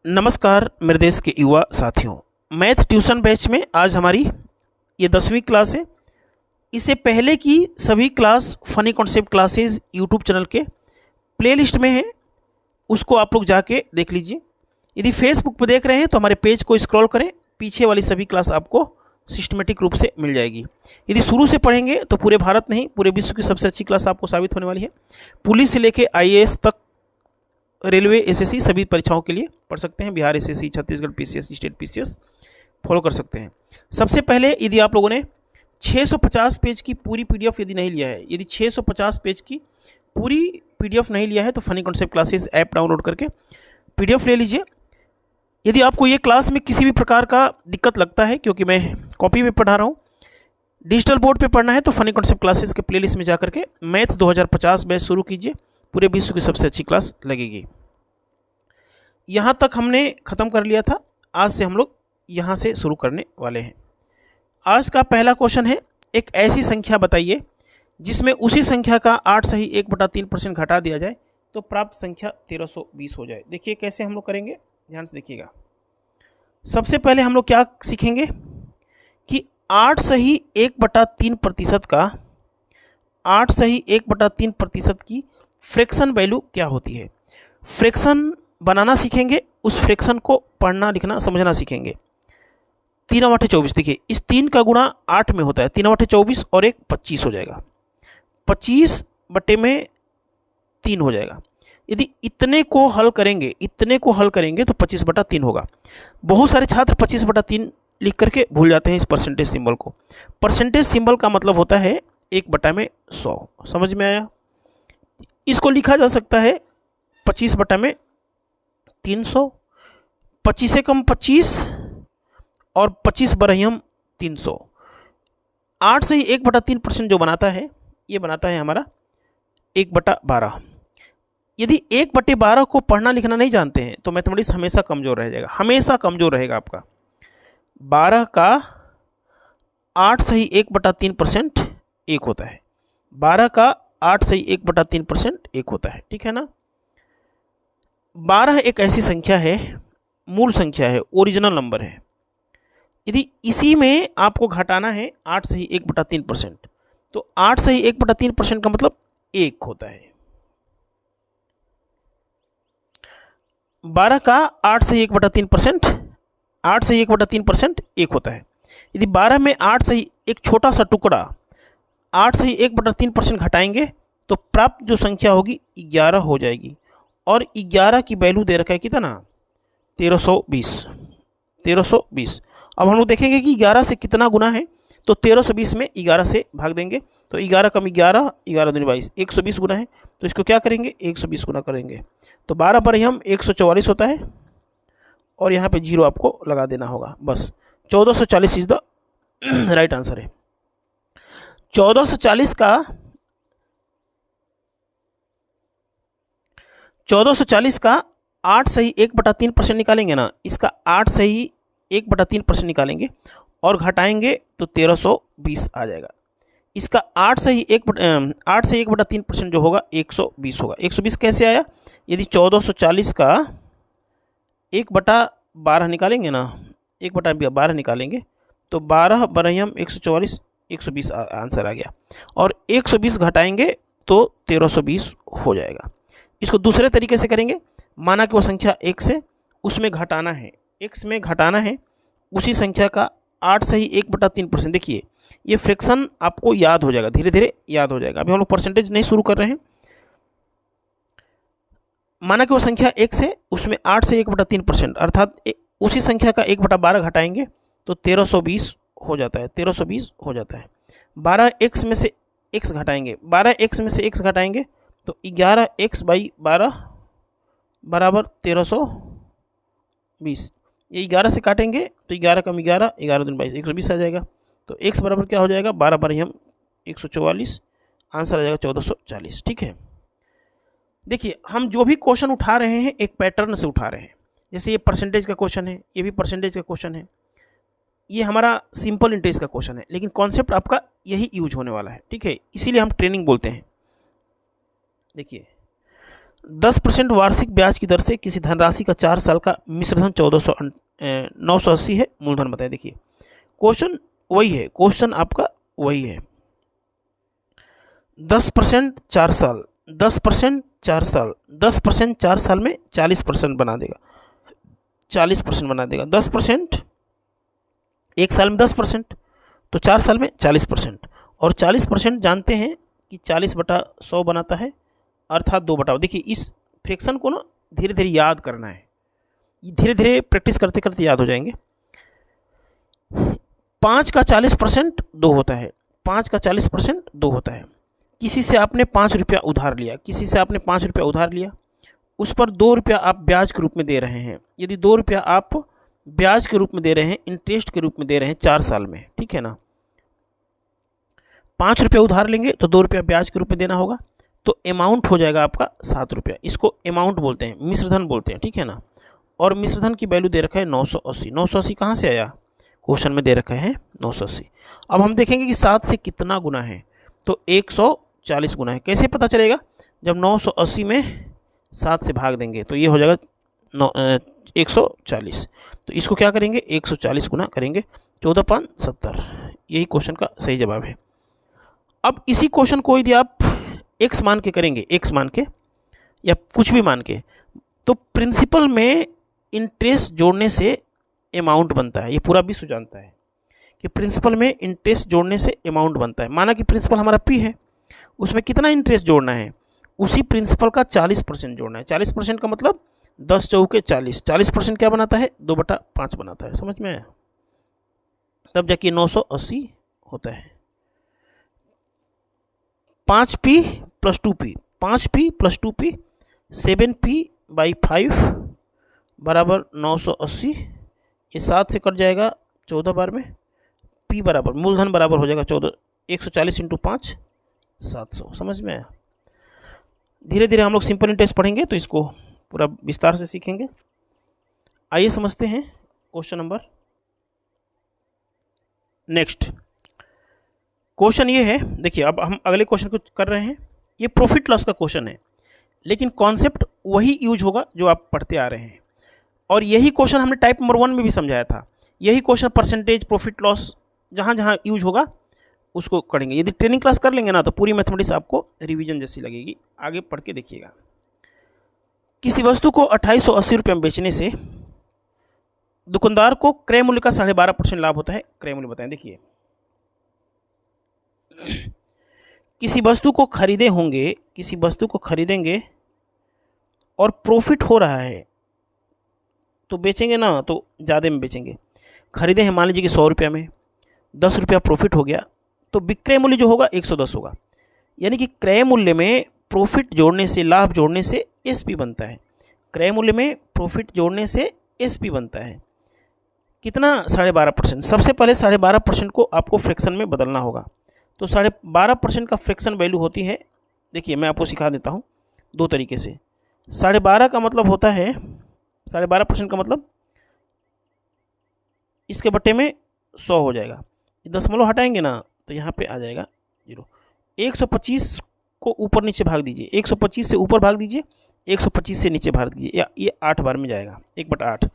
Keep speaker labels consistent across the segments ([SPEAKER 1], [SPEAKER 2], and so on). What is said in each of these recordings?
[SPEAKER 1] नमस्कार मेरे देश के युवा साथियों। मैथ ट्यूशन बैच में आज हमारी ये 10वीं क्लास है। इससे पहले की सभी class funny concept classes YouTube channel के प्लेलिस्ट में है, उसको आप लोग जाके देख लीजिए। यदि फेसबुक पर देख रहे हैं तो हमारे पेज को स्क्रॉल करें, पीछे वाली सभी क्लास आपको सिस्टमेटिक रूप से मिल जाएगी। यदि शुरू से पढ़ेंगे तो पूरे भारत नहीं पूरे विश्व की सबसे अच्छी क्लास आपको साबित होने वाली है। पुलिस से लेके IAS तक, रेलवे, SSC सभी परीक्षाओं के लिए पढ़ सकते हैं। Bihar SSC, Chhattisgarh PCS, state PCS follow कर सकते हैं। सबसे पहले यदि आप लोगों ने 650 पेज की पूरी PDF यदि नहीं लिया है, यदि 650 पेज की पूरी PDF नहीं लिया है तो funny concept classes app download करके PDF ले लीजिए। यदि आपको ये क्लास में किसी भी प्रकार का दिक्कत लगता है, क्योंकि मैं कॉपी में पढ़ा रहा हूँ, डिजिटल बोर्ड पे पढ़ना है तो फनी कॉन्सेप्ट क्लासेस के प्लेलिस्ट में जाकर के मैथ 2050 बैच शुरू कीजिए। पूरे विश्व की सबसे अच्छी क्लास लगेगी। यहाँ तक हमने ख़त्म कर लिया था, आज से हम लोग यहाँ से शुरू करने वाले हैं। आज का पहला क्वेश्चन है, एक ऐसी संख्या बताइए जिसमें उसी संख्या का 8 सही 1/3% घटा दिया जाए तो प्राप्त संख्या 1320 हो जाए। देखिए कैसे हम लोग करेंगे, ध्यान से देखिएगा। सबसे पहले हम लोग क्या सीखेंगे कि 8 सही 1/3% का 8 सही 1/3% की फ्रैक्शन वैल्यू क्या होती है। फ्रैक्शन बनाना सीखेंगे, उस फ्रैक्शन को पढ़ना लिखना समझना सीखेंगे। 3/24, देखिए इस 3 का गुणा 8 में होता है, 3/24 और एक 25 हो जाएगा, 25/3 हो जाएगा। यदि इतने को हल करेंगे तो 25/3 होगा। बहुत सारे छात्र 25/3 लिख करके भूल जाते हैं इस परसेंटेज सिंबल को। परसेंटेज सिंबल का मतलब होता है 1/100। समझ में आया? इसको लिखा जा सकता है 25/300, 25 से कम 25 और 25/300। 8 से ही 1/3% जो बनाता है, ये बनाता है हमारा 1/12। यदि 1/12 को पढ़ना लिखना नहीं जानते हैं तो मैथमेटिक्स हमेशा कमज़ोर रह जाएगा, हमेशा कमज़ोर रहेगा आपका। 12 का 8 सही 1/3% 1 होता है। 12 का 8 सही 1/3% 1 होता है, ठीक है ना। 12 एक ऐसी संख्या है, मूल संख्या है, ओरिजिनल नंबर है। यदि इसी में आपको घटाना है 8 सही 1/3%, तो 8 सही 1/3% का मतलब 1 होता है। 12 का 8 सही 1/3%, 8 सही 1/3% 1 होता है। यदि 12 में 8 सही एक छोटा सा टुकड़ा 8 सही 1/3% घटाएंगे तो प्राप्त जो संख्या होगी 11 हो जाएगी। और 11 की वैल्यू दे रखा है कितना, 1320। अब हम लोग देखेंगे कि 11 से कितना गुना है, तो 1320 में 11 से भाग देंगे तो 11 कम 11, 11 दूनी 22, 120 गुना है। तो इसको क्या करेंगे, 120 गुना करेंगे तो 12 पर ही हम 144 होता है और यहाँ पे 0 आपको लगा देना होगा। बस 1440 इज द राइट आंसर है। 1440 का 8 सही 1/3% निकालेंगे ना, इसका 8 सही 1/3% निकालेंगे और घटाएंगे तो 1320 आ जाएगा। इसका 8 सही 1/3% जो होगा 120 होगा। 120 कैसे आया, यदि 1440 का 1/12 निकालेंगे ना, 1/12 निकालेंगे तो 12/144, 120 आंसर आ गया। और 120 घटाएंगे तो 1320 हो जाएगा। इसको दूसरे तरीके से करेंगे, माना कि वो संख्या x से उसमें घटाना है, x में घटाना है उसी संख्या का 8 सही 1/3%। देखिए ये फ्रैक्शन आपको याद हो जाएगा, धीरे धीरे याद हो जाएगा। अभी हम लोग परसेंटेज नहीं शुरू कर रहे हैं। माना कि वो संख्या x है, उसमें 8 से 1/3% अर्थात उसी संख्या का 1/12 घटाएंगे तो 1320 हो जाता है, 1320 हो जाता है। 12x में से x घटाएंगे, 12x में से x घटाएंगे तो 11x/12 बराबर 1320। ये 11 से काटेंगे तो 11 कम 11, 11 दूनी 22, 120 आ जाएगा। तो x बराबर क्या हो जाएगा, 12 पर ही हम 144, आंसर आ जाएगा 1440। ठीक है, देखिए हम जो भी क्वेश्चन उठा रहे हैं एक पैटर्न से उठा रहे हैं। जैसे ये परसेंटेज का क्वेश्चन है, ये भी परसेंटेज का क्वेश्चन है, ये हमारा सिंपल इंटरेस्ट का क्वेश्चन है, लेकिन कॉन्सेप्ट आपका यही यूज होने वाला है। ठीक है, इसीलिए हम ट्रेनिंग बोलते हैं। देखिए 10% वार्षिक ब्याज की दर से किसी धनराशि का 4 साल का मिश्र धन 980 है, मूलधन बताएं। देखिए क्वेश्चन वही है, क्वेश्चन आपका वही है। 10% 4 साल, 10% 4 साल, 10% 4 साल में 40% बना देगा, 40% बना देगा। 10% एक साल में 10%, तो 4 साल में 40%। और 40% जानते हैं कि 40/100 बनाता है, अर्थात 2/। देखिए इस फ्रैक्शन को ना धीरे धीरे याद करना है, धीरे धीरे प्रैक्टिस करते करते याद हो जाएंगे। 5 का 40% 2 होता है, 5 का 40% 2 होता है। किसी से आपने 5 रुपया उधार लिया, किसी से आपने 5 रुपया उधार लिया, उस पर 2 रुपया आप ब्याज के रूप में दे रहे हैं। यदि 2 रुपया आप ब्याज के रूप में दे रहे हैं, इंटरेस्ट के रूप में दे रहे हैं 4 साल में, ठीक है ना। 5 रुपया उधार लेंगे तो 2 रुपया ब्याज के रूप में देना होगा, तो अमाउंट हो जाएगा आपका 7 रुपया। इसको अमाउंट बोलते हैं, मिश्रधन बोलते हैं, ठीक है ना। और मिश्रधन की वैल्यू दे रखा है 980। 980 कहाँ से आया, क्वेश्चन में दे रखा है 980। अब हम देखेंगे कि 7 से कितना गुना है, तो 140 गुना है। कैसे पता चलेगा, जब 980 में 7 से भाग देंगे तो ये हो जाएगा 140। तो इसको क्या करेंगे, 140 गुना करेंगे, 14×5 = 70। यही क्वेश्चन का सही जवाब है। अब इसी क्वेश्चन को यदि आप x मान के करेंगे, x मान के या कुछ भी मान के, तो प्रिंसिपल में इंटरेस्ट जोड़ने से अमाउंट बनता है। ये पूरा विश्व जानता है कि प्रिंसिपल में इंटरेस्ट जोड़ने से अमाउंट बनता है। माना कि प्रिंसिपल हमारा p है, उसमें कितना इंटरेस्ट जोड़ना है, उसी प्रिंसिपल का 40% जोड़ना है। 40% का मतलब 10 चौके 40, 40% क्या बनाता है, 2/5 बनाता है। समझ में आया, तब जाके 980 होता है। 5p + 2p, 5p + 2p, 7p/5 बराबर 980। ये 7 से कट जाएगा 14 बार में। p बराबर मूलधन बराबर हो जाएगा 140 × 5 700। समझ में आया। धीरे धीरे हम लोग सिंपल इंटरेस्ट पढ़ेंगे तो इसको पूरा विस्तार से सीखेंगे। आइए समझते हैं क्वेश्चन नंबर नेक्स्ट। क्वेश्चन ये है, देखिए अब हम अगले क्वेश्चन को कर रहे हैं। ये प्रॉफिट लॉस का क्वेश्चन है, लेकिन कॉन्सेप्ट वही यूज होगा जो आप पढ़ते आ रहे हैं। और यही क्वेश्चन हमने टाइप नंबर 1 में भी समझाया था। यही क्वेश्चन परसेंटेज, प्रॉफिट लॉस जहाँ जहाँ यूज होगा उसको करेंगे। यदि ट्रेनिंग क्लास कर लेंगे ना तो पूरी मैथमेटिक्स आपको रिवीजन जैसी लगेगी। आगे पढ़ के देखिएगा। किसी वस्तु को 2880 रुपये में बेचने से दुकानदार को क्रय मूल्य का 12.5% लाभ होता है। क्रय मूल्य बताएं। देखिए किसी वस्तु को खरीदे होंगे, किसी वस्तु को खरीदेंगे और प्रॉफिट हो रहा है तो बेचेंगे ना, तो ज़्यादा में बेचेंगे। खरीदे हैं मान लीजिए कि 100 रुपये में, 10 रुपया प्रॉफिट हो गया, तो विक्रय मूल्य जो होगा 110 होगा। यानी कि क्रय मूल्य में प्रॉफिट जोड़ने से, लाभ जोड़ने से एसपी बनता है। क्रय मूल्य में प्रॉफिट जोड़ने से एसपी बनता है। कितना, 12.5%। सबसे पहले 12.5% को आपको फ्रैक्शन में बदलना होगा। तो 12.5% का फ्रैक्शन वैल्यू होती है, देखिए मैं आपको सिखा देता हूँ 2 तरीके से। 12.5 का मतलब होता है, 12.5% का मतलब इसके बट्टे में 100 हो जाएगा। 0.5 हटाएंगे ना तो यहाँ पे आ जाएगा 0। 125 को ऊपर नीचे भाग दीजिए, 125 से ऊपर भाग दीजिए, 125 से नीचे भाग दीजिए, या ये 8 बार में जाएगा, 1/8।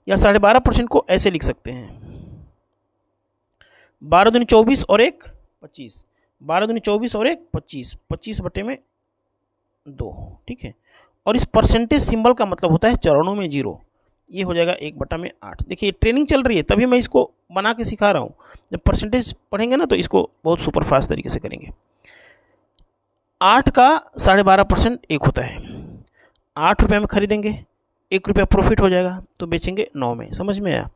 [SPEAKER 1] या 12.5% को ऐसे लिख सकते हैं, 12 दूनी 24 और 1 25, 12 दूनी 24 और 1 25, 25 बटे में 2, ठीक है। और इस परसेंटेज सिंबल का मतलब होता है चरणों में 0। ये हो जाएगा 1/8। देखिए ट्रेनिंग चल रही है तभी मैं इसको बना के सिखा रहा हूँ। जब परसेंटेज पढ़ेंगे ना तो इसको बहुत सुपर फास्ट तरीके से करेंगे। 8 का 12.5% 1 होता है। 8 रुपये में खरीदेंगे, 1 रुपया प्रॉफिट हो जाएगा तो बेचेंगे 9 में। समझ में आया।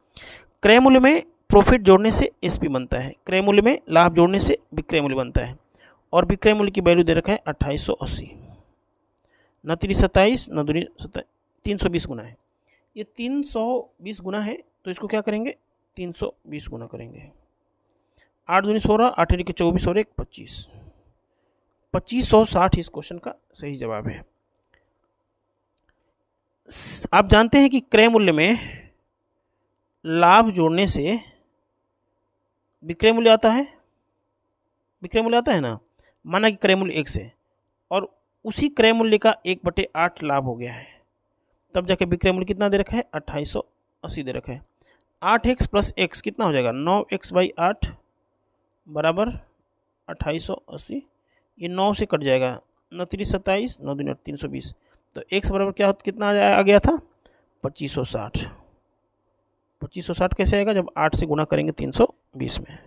[SPEAKER 1] क्रय मूल्य में प्रॉफिट जोड़ने से एसपी बनता है, क्रय मूल्य में लाभ जोड़ने से विक्रय मूल्य बनता है। और विक्रय मूल्य की वैल्यू दे रखा है 2880। 9 × 27, 9 दूनी 27, 320 गुना है। ये 320 गुना है तो इसको क्या करेंगे, 320 गुना करेंगे। 8 दूनी 16, 8 × 24 और 1 25, 2560 इस क्वेश्चन का सही जवाब है। आप जानते हैं कि क्रय मूल्य में लाभ जोड़ने से विक्रय मूल्य आता है, विक्रय मूल्य आता है ना। माना कि क्रय मूल्य 1 से और उसी क्रय मूल्य का 1/8 लाभ हो गया है। तब जाके विक्रय मूल्य कितना दे रखा है, 2880 दे रखा है। 8x प्लस x कितना हो जाएगा, 9x/8 बराबर 2880। ये 9 से कट जाएगा, 9 3 27, 9 दूनी 320। तो x बराबर क्या कितना आ गया था, 2560। 2560 कैसे आएगा, जब 8 से गुना करेंगे 320 में।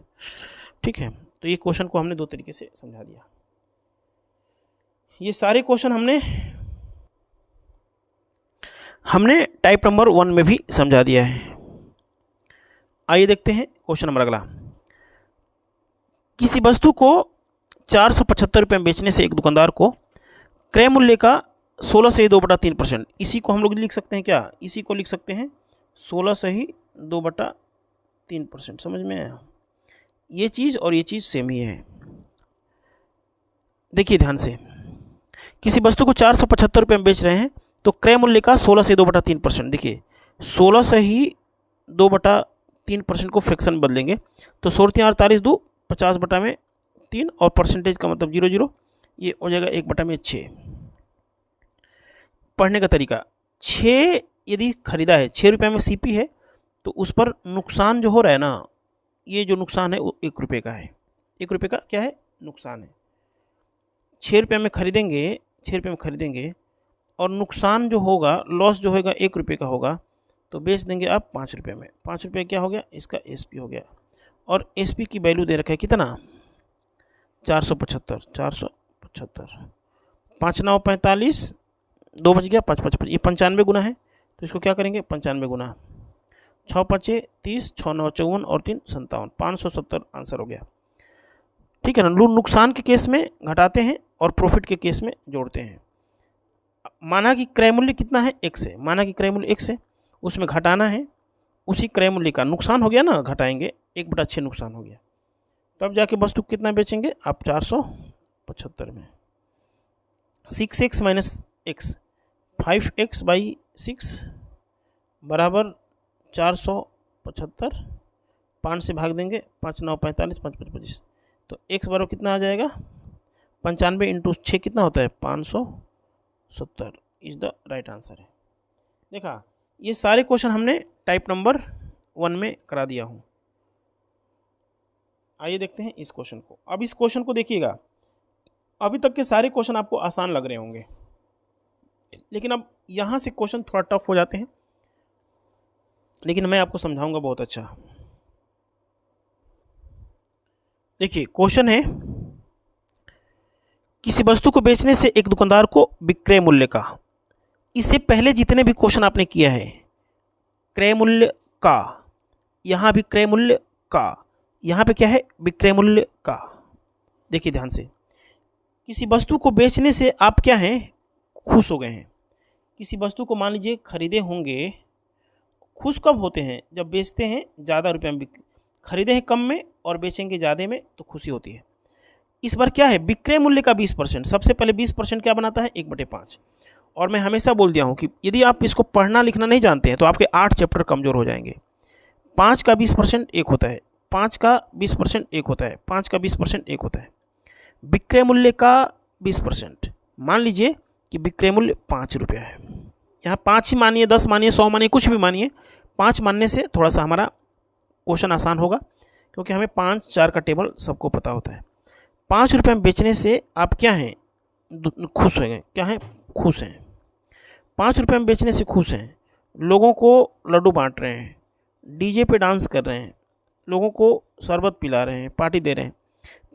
[SPEAKER 1] ठीक है, तो ये क्वेश्चन को हमने दो तरीके से समझा दिया। ये सारे क्वेश्चन हमने टाइप नंबर 1 में भी समझा दिया है। आइए देखते हैं क्वेश्चन नंबर अगला। किसी वस्तु को 475 रुपये में बेचने से एक दुकानदार को क्रय मूल्य का 16 से 2/3%, इसी को हम लोग लिख सकते हैं क्या, इसी को लिख सकते हैं 16 से ही 2/3%। समझ में आया, ये चीज़ और ये चीज़ सेम ही है। देखिए ध्यान से, किसी वस्तु को 475 रुपये में बेच रहे हैं तो क्रय मूल्य का 16 से 2/3%। देखिए 16 से ही 2/3% को फ्रैक्शन बदलेंगे तो 16 48 2 50/3 और परसेंटेज का मतलब 0 ये हो जाएगा 1/6। पढ़ने का तरीका, 6 यदि खरीदा है, 6 रुपये में सीपी है तो उस पर नुकसान जो हो रहा है ना, ये जो नुकसान है वो 1 रुपये का है। 1 रुपये का क्या है, नुकसान है। 6 रुपये में खरीदेंगे, 6 रुपये में खरीदेंगे और नुकसान जो होगा, लॉस जो होगा 1 रुपये का होगा, तो बेच देंगे आप 5 रुपये में। 5 रुपये क्या हो गया, इसका एसपी हो गया। और एसपी की वैल्यू दे रखा है कितना, 475। 475 5 9 45, 2 बच गया, 5 5 5, ये 95 गुना है तो इसको क्या करेंगे, 95 गुना, 6 5 30, 6 9 54 और 3 57, 570 आंसर हो गया। ठीक है ना। नुकसान के केस में घटाते हैं और प्रॉफिट के केस में जोड़ते हैं। माना कि क्रय मूल्य कितना है, 1 है, माना कि क्रय मूल्य 1 है, उसमें घटाना है उसी क्रय मूल्य का, नुकसान हो गया ना, घटाएंगे 1/6 नुकसान हो गया, तब जाके वस्तु कितना बेचेंगे आप, 475 में। 6x माइनस x, 5x/6 बराबर 475। 5 से भाग देंगे, 5 9 45, 5 5 25, तो x बराबर कितना आ जाएगा, 95 इंटू 6 कितना होता है, 570 इज द राइट आंसर है। देखा, ये सारे क्वेश्चन हमने टाइप नंबर 1 में करा दिया हूँ। आइए देखते हैं इस क्वेश्चन को। अब इस क्वेश्चन को देखिएगा, अभी तक के सारे क्वेश्चन आपको आसान लग रहे होंगे, लेकिन अब यहाँ से क्वेश्चन थोड़ा टफ हो जाते हैं, लेकिन मैं आपको समझाऊंगा बहुत अच्छा। देखिए क्वेश्चन है, किसी वस्तु को बेचने से एक दुकानदार को विक्रय मूल्य का, इससे पहले जितने भी क्वेश्चन आपने किया है, क्रय मूल्य का, यहाँ भी क्रय मूल्य का, यहाँ पे क्या है, विक्रय मूल्य का। देखिए ध्यान से, किसी वस्तु को बेचने से आप क्या हैं, खुश हो गए हैं। किसी वस्तु को मान लीजिए खरीदे होंगे, खुश कब होते हैं, जब बेचते हैं ज़्यादा रुपये में, खरीदे हैं कम में और बेचेंगे ज़्यादा में तो खुशी होती है। इस बार क्या है, विक्रय मूल्य का 20%। सबसे पहले 20% क्या बनाता है, 1/5। और मैं हमेशा बोल दिया हूँ कि यदि आप इसको पढ़ना लिखना नहीं जानते हैं तो आपके 8 चैप्टर कमज़ोर हो जाएंगे। 5 का 20% 1 होता है, 5 का 20% 1 होता है, 5 का 20% 1 होता है। विक्रय मूल्य का 20%, मान लीजिए कि विक्रय मूल्य 5 रुपये है, यहाँ 5 ही मानिए, 10 मानिए, 100 मानिए, कुछ भी मानिए, 5 मानने से थोड़ा सा हमारा क्वेश्चन आसान होगा, क्योंकि हमें 5 4 का टेबल सबको पता होता है। 5 रुपये में बेचने से आप क्या हैं, खुश हो गए, क्या हैं, खुश हैं। 5 रुपये में बेचने से खुश हैं, लोगों को लड्डू बांट रहे हैं, डीजे पे डांस कर रहे हैं, लोगों को शरबत पिला रहे हैं, पार्टी दे रहे हैं।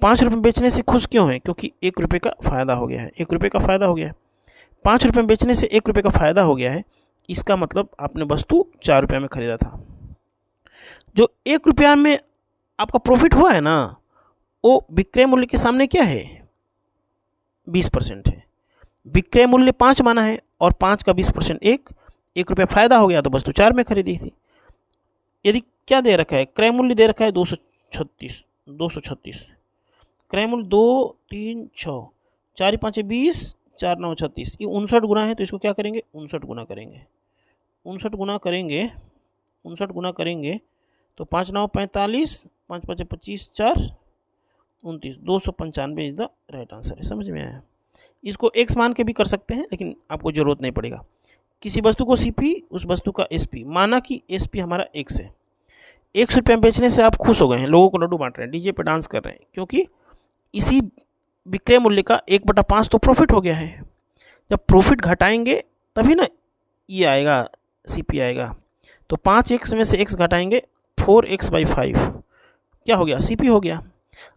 [SPEAKER 1] 5 रुपये में बेचने से खुश क्यों हैं, क्योंकि 1 रुपये का फ़ायदा हो गया है, 1 रुपये का फ़ायदा हो गया है। 5 रुपये में बेचने से 1 रुपये का फ़ायदा हो गया है, इसका मतलब आपने वस्तु 4 रुपये में खरीदा था। जो 1 रुपया में आपका प्रॉफिट हुआ है ना, वो विक्रय मूल्य के सामने क्या है, 20% है। विक्रय मूल्य 5 माना है और 5 का 20% 1 रुपया फ़ायदा हो गया तो वस्तु 4 में खरीदी थी। यदि क्या दे रखा है, क्रय मूल्य दे रखा है 236, क्रय मूल्य 2 3 6, 4 5 20, 4 9 36, ये 59 गुना है, तो इसको क्या करेंगे, 59 गुना करेंगे। 59 गुना करेंगे तो 5 9 45, 5 5 25, 4 29, 295 इज द राइट आंसर है। समझ में आया। इसको x मान के भी कर सकते हैं, लेकिन आपको ज़रूरत नहीं पड़ेगा। किसी वस्तु को CP, उस वस्तु का SP, माना कि SP हमारा x है। 100 रुपये में बेचने से आप खुश हो गए हैं, लोगों को लड्डू बांट रहे हैं, डीजे पे डांस कर रहे हैं, क्योंकि इसी विक्रय मूल्य का 1/5 तो प्रॉफिट हो गया है। जब प्रॉफिट घटाएंगे तभी ना ये आएगा, CP आएगा। तो 5x में से x घटाएंगे, 4x/5 क्या हो गया, CP हो गया।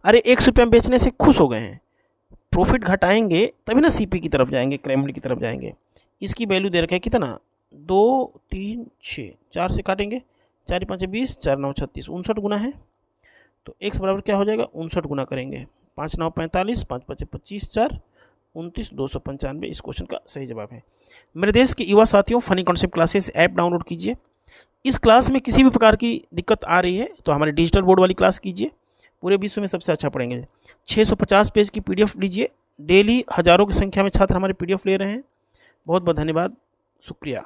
[SPEAKER 1] अरे 100 रुपये में बेचने से खुश हो गए हैं, प्रॉफिट घटाएंगे तभी ना CP की तरफ जाएंगे, क्रय मूल्य की तरफ जाएंगे। इसकी वैल्यू दे रखा है कितना, 2, 3, 6, 4 से काटेंगे, 4 5 20, 4 9 36, 59 गुना है। तो x बराबर क्या हो जाएगा, 59 गुना करेंगे, 5 9 45, 5 5 25, 4 29, 295 इस क्वेश्चन का सही जवाब है। मेरे देश के युवा साथियों, funny concept classes app download कीजिए। इस क्लास में किसी भी प्रकार की दिक्कत आ रही है तो हमारे डिजिटल बोर्ड वाली क्लास कीजिए, पूरे विश्व में सबसे अच्छा पढ़ेंगे। 650 पेज की PDF लीजिए, डेली हज़ारों की संख्या में छात्र हमारे PDF ले रहे हैं। बहुत बहुत धन्यवाद, शुक्रिया।